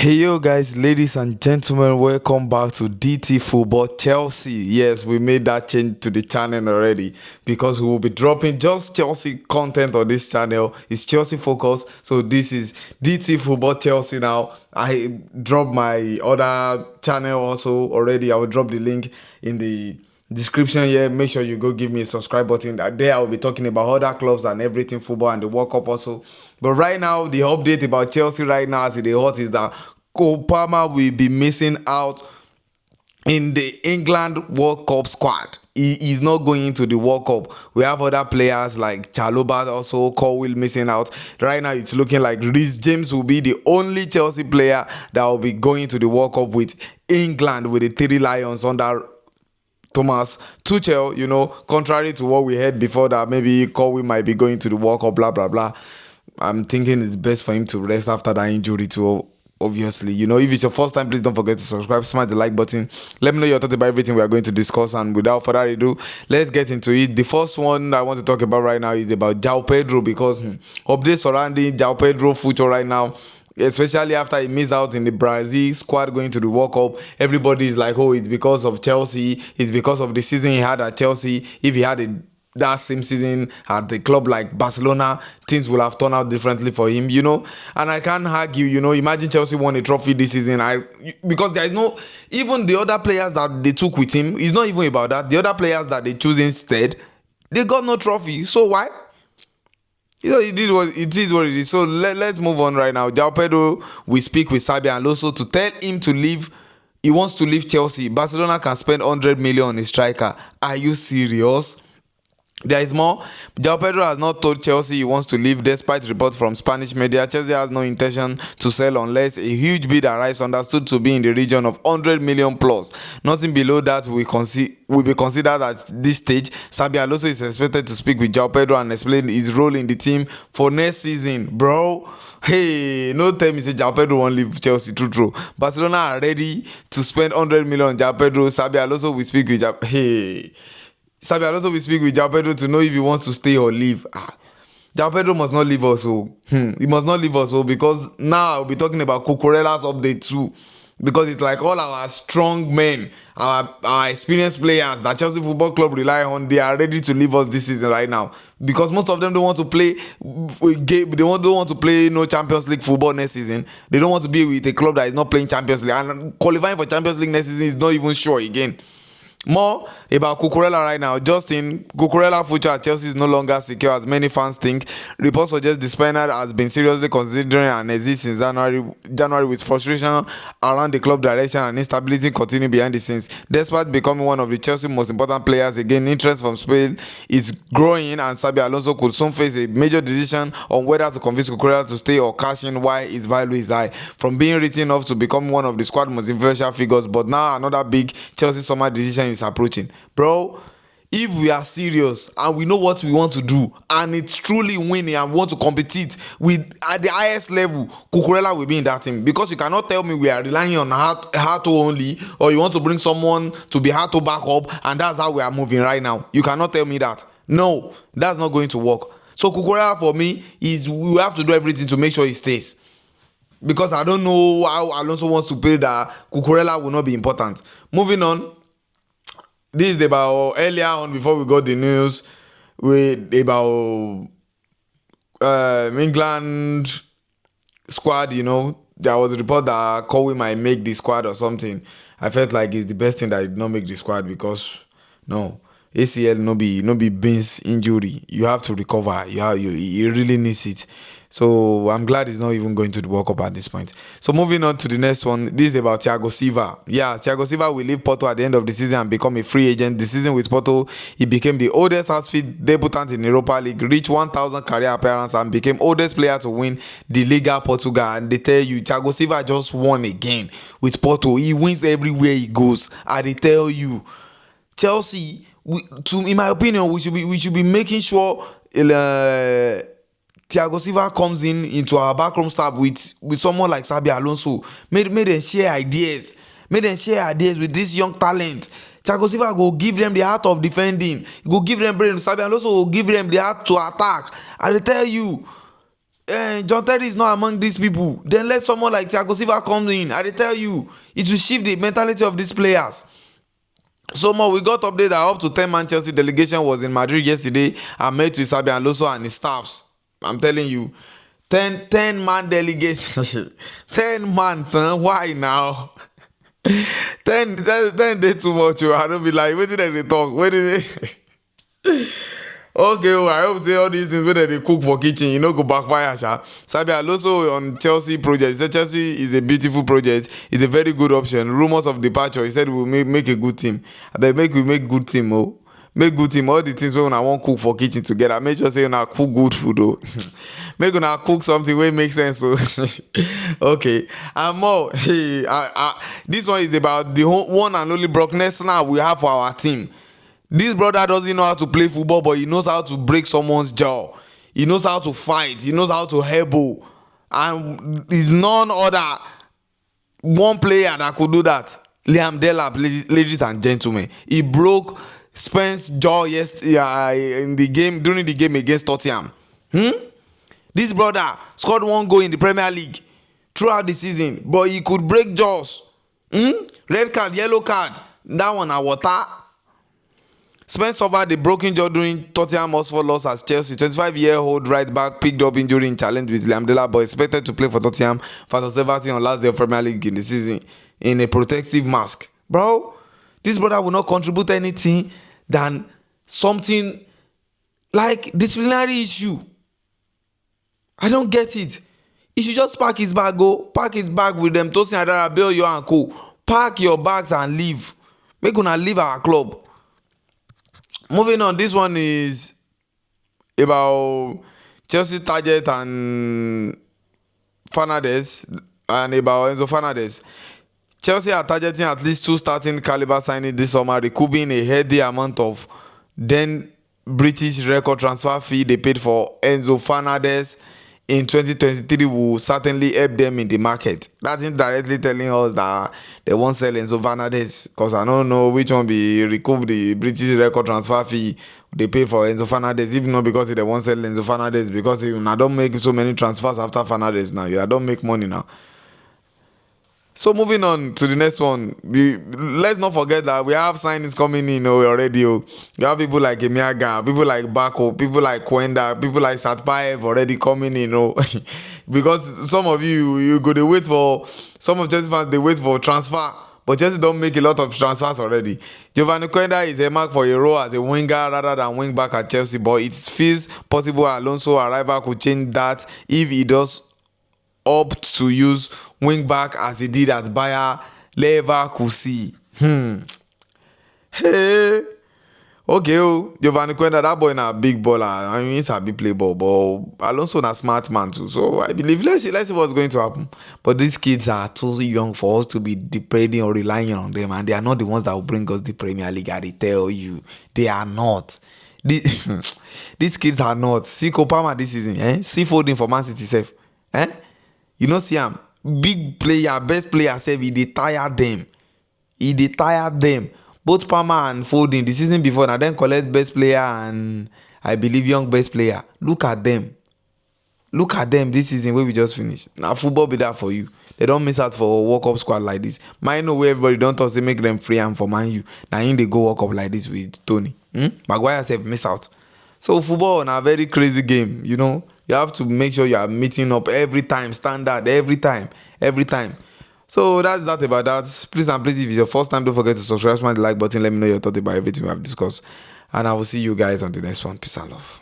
Hey yo guys, ladies and gentlemen, welcome back to DT Football Chelsea. Yes, we made that change to the channel already because we will be dropping just Chelsea content on this channel. It's Chelsea focus. So this is DT Football Chelsea now. I dropped my other channel also already. I will drop the link in the description here. Make sure you go give me a subscribe button. There I will be talking about other clubs and everything football and the World Cup also. But right now, the update about Chelsea right now as it is hot is that Cole Palmer will be missing out in the England World Cup squad. He is not going to the World Cup. We have other players like Chaloba, also Colwill missing out. Right now, it's looking like Reece James will be the only Chelsea player that will be going to the World Cup with England, with the Three Lions under Thomas Tuchel. Contrary to what we heard before that maybe Colwill might be going to the World Cup, blah, blah, blah. I'm thinking it's best for him to rest after that injury too. Obviously, if it's your first time, please don't forget to subscribe, smash the like button. Let me know your thoughts about everything we are going to discuss, and without further ado, let's get into it. The first one I want to talk about right now is about Joao Pedro, because updates surrounding Joao Pedro future right now, especially after he missed out in the Brazil squad going to the World Cup. Everybody is like, oh, it's because of Chelsea, it's because of the season he had at Chelsea. If he had that same season at the club like Barcelona, things will have turned out differently for him, and I can't argue. Imagine Chelsea won a trophy this season. Because there is no, even the other players that they took with him, it's not even about that. The other players that they choose instead, they got no trophy. So why? It is what it is. So let's move on right now. Joao Pedro, we speak with Xabi Alonso to tell him to leave. He wants to leave Chelsea. Barcelona can spend 100 million on a striker. Are you serious? There is more. Joao Pedro has not told Chelsea he wants to leave despite reports from Spanish media. Chelsea has no intention to sell unless a huge bid arrives, understood to be in the region of 100 million plus. Nothing below that will be considered at this stage. Xabi Alonso is expected to speak with Joao Pedro and explain his role in the team for next season. Bro, hey, no tell me say Joao Pedro won't leave Chelsea. True. Barcelona are ready to spend 100 million on Joao Pedro. Xabi Alonso will speak with Xabi Alonso will speak with Joao Pedro to know if he wants to stay or leave. Joao Pedro must not leave us. He must not leave us. Because now I'll be talking about Cucurella's update too. Because it's like all our strong men, our experienced players that Chelsea Football Club rely on, they are ready to leave us this season right now. Because most of them don't want to play don't want to play no Champions League football next season. They don't want to be with a club that is not playing Champions League. And qualifying for Champions League next season is not even sure again. More about Cucurella right now. Justin Cucurella future at Chelsea is no longer secure as many fans think. Reports suggest the Spaniard has been seriously considering an exit since January with frustration around the club direction and instability continuing behind the scenes. Despite becoming one of the Chelsea most important players, again interest from Spain is growing, and Xabi Alonso could soon face a major decision on whether to convince Cucurella to stay or cash in while his value is high. From being written off to becoming one of the squad most influential figures, but now another big Chelsea summer decision is approaching. Bro, if we are serious and we know what we want to do and it's truly winning and we want to compete with at the highest level, Cucurella will be in that team. Because you cannot tell me we are relying on Hato only, or you want to bring someone to be Hato back up, and that's how we are moving right now. You cannot tell me that. No, that's not going to work. So Cucurella for me is, we have to do everything to make sure he stays. Because I don't know how Alonso wants to play that Cucurella will not be important. Moving on. This is about earlier on, before we got the news about England squad. There was a report that Colwill might make the squad or something. I felt like it's the best thing that he did not make the squad, because no, ACL no be beans injury. You have to recover. You really needs it. So I'm glad he's not even going to the World Cup at this point. So moving on to the next one. This is about Thiago Silva. Yeah, Thiago Silva will leave Porto at the end of the season and become a free agent. The season with Porto, he became the oldest outfield debutant in Europa League, reached 1,000 career appearances, and became oldest player to win the Liga Portugal. And they tell you, Thiago Silva just won again with Porto. He wins everywhere he goes. And they tell you, Chelsea, in my opinion, we should be making sure Thiago Silva comes into our backroom staff with someone like Xabi Alonso. Made them share ideas. Made them share ideas with this young talent. Thiago Silva go give them the art of defending. Go give them brain. Xabi Alonso will give them the art to attack. I tell you, John Terry is not among these people, then let someone like Thiago Silva come in. I tell you, it will shift the mentality of these players. So more, we got update that up to 10-man Chelsea delegation was in Madrid yesterday and met with Xabi Alonso and his staffs. I'm telling you, 10-man delegation, 10 man. Why now? 10 day too much. I don't be like, wait till they talk. Wait till they. Okay, well, I hope say all these things when they cook for kitchen, go backfire. Xabi Alonso on Chelsea project. He said Chelsea is a beautiful project. It's a very good option. Rumors of departure. He said we'll make a good team. We make good team. Make good team. All the things when I want cook for kitchen together. Make sure say I cook good food though. Make una cook something wey make sense. Okay, and more. Hey, this one is about the one and only brokenness now we have for our team. This brother doesn't know how to play football, but he knows how to break someone's jaw. He knows how to fight. He knows how to elbow. And he's none other one player that could do that. Liam Delap, ladies and gentlemen. He broke Spence's jaw in the game during the game against Tottenham. This brother scored 1 goal in the Premier League throughout the season, but he could break jaws. Red card, yellow card. That one a water. Spence suffered a broken jaw during Tottenham Hotspur loss as Chelsea. 25-year-old right back picked up injury in challenge with Liam Delap, but expected to play for Tottenham versus Everton on last day of Premier League in the season in a protective mask. Bro, this brother will not contribute anything than something like disciplinary issue. I don't get it. He should just pack his bag, pack his bag with them. Tosin Adara, Bello and co. Pack your bags and leave. Make una leave our club. Moving on, this one is about Chelsea target and Fernandes and about Enzo Fernandes. Chelsea are targeting at least 2 starting caliber signings this summer, recouping a healthy amount of then British record transfer fee they paid for Enzo Fernandes in 2023 will certainly help them in the market. That's indirectly telling us that they won't sell Enzo Fernandes, because I don't know which one be recoup the British record transfer fee they pay for Enzo Fernandes, even not because they won't sell Enzo Fernandes, because you don't make so many transfers after Fernandes now. You don't make money now. So moving on to the next one, let's not forget that we have signings coming in already. You have people like Emiaga, people like Bako, people like Kwenda, people like Satpaev already coming in. Because some of you go, they wait for, some of Chelsea fans, they wait for transfer, but Chelsea don't make a lot of transfers already. Giovanni Kwenda is a mark for a role as a winger rather than wing back at Chelsea, but it feels possible Alonso arrival could change that if he does opt to use wing back as he did at Bayer Leverkusen. Hey. Okay, Giovanni Kwenda, that boy na big baller. I mean, he's a big play ball, but Alonso na smart man too. So I believe let's see what's going to happen. But these kids are too young for us to be depending or relying on them, and they are not the ones that will bring us the Premier League. I tell you, they are not. These kids are not. See Kopama this season, See Foden for Man City self, You know, see him. Big player, best player, say he tire them. He tire them. Both Palmer and Foden the season before, now then collect best player and I believe young best player. Look at them. Look at them this season where we just finished. Now football be there for you. They don't miss out for a World Cup squad like this. Mine know where everybody don't talk, say make them free and for Man U. Now in they go World Cup like this with Tony. Maguire said miss out. So football on a very crazy game, you know. You have to make sure you are meeting up every time, standard, every time. So that's that about that. Please and please, if it's your first time, don't forget to subscribe, smash the like button, let me know your thoughts about everything we have discussed. And I will see you guys on the next one. Peace and love.